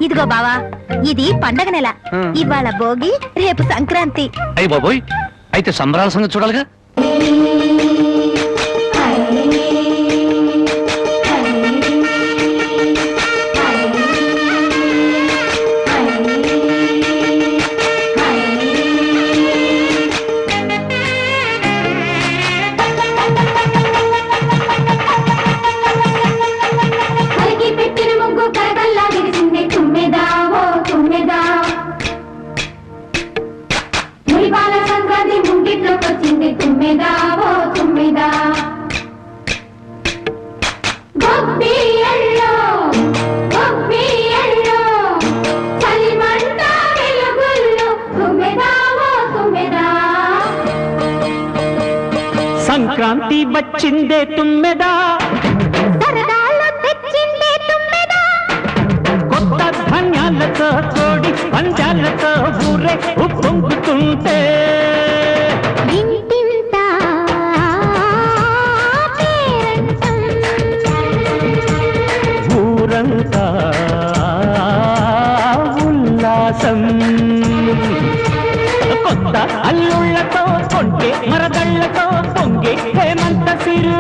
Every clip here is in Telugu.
ఇదిగో బావా, ఇది పండగ నెల. ఇవాళ భోగి, రేపు సంక్రాంతి. అయ్య బాబోయ్, అయితే సంబరాల సంగతి చూడాలిగా. సంక్రాంతి వచ్చిందే తుమ్మెదా, సరదాలో తెచ్చిందే తుమ్మెదా, కొత్త ధాన్యాలతో కోడి పంజాలతో ఊరే ఉప్పొంగుతుంటే ఇంటింటా పేరంటం, ఊరంతా ఉల్లాసం. కొత్త అల్లుళ్లతో కొంటే మరదళ్లతో పొంగే హేమంత సిరు.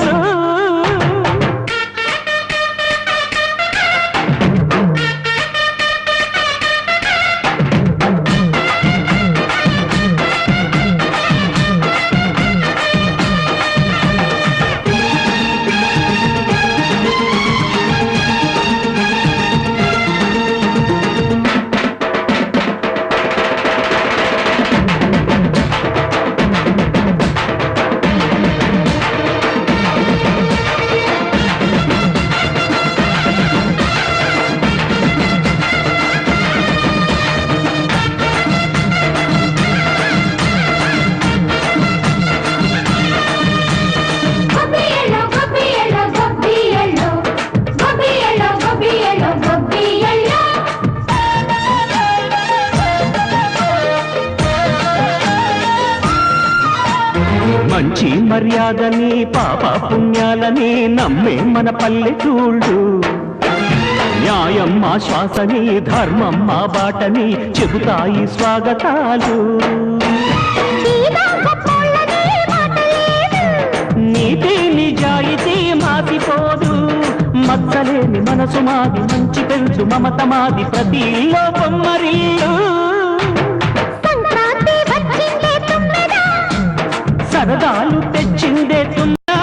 మంచి మర్యాదని పాప పుణ్యాలని నమ్మే మన పల్లెటూళ్ళు, న్యాయం మా శ్వాసని ధర్మం మా బాటని చెబుతాయి స్వాగతాలు. నీతి నిజాయితీ మాసిపోదు, మచ్చలేని మనసు మాది, మంచి పెంచు మమత మాది, ప్రతి లోపం మరిల్లు. సరదాలు తెచ్చిందే తుమ్మెదా,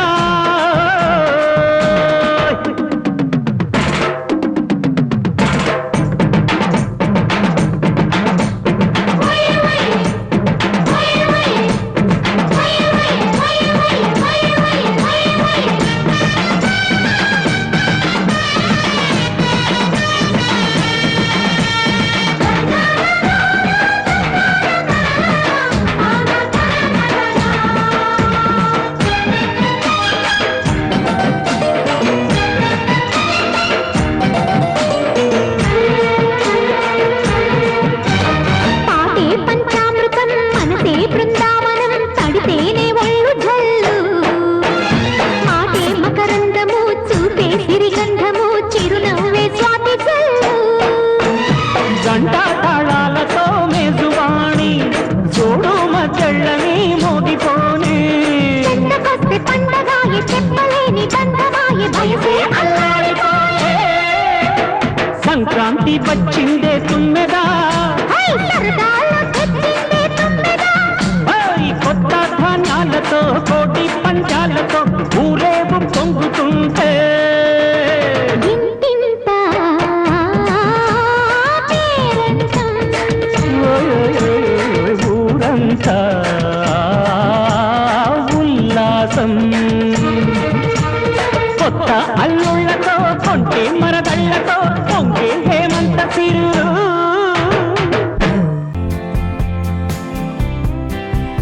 గంటా తాళాలతో మేజువాణి చూడు మచ్చళ్ళని మోగిపోని. సంక్రాంతి వచ్చిందే తుమ్మెదా, కొత్త ధాన్యాలతో కోటి పంచాలతో ఊరేగు పొంగుతుంటే ఊరంతా ఉల్లాసం. కొత్త అల్లుళ్లతో కొంటే మరదళ్లతో పొంగే హేమంత సిరు.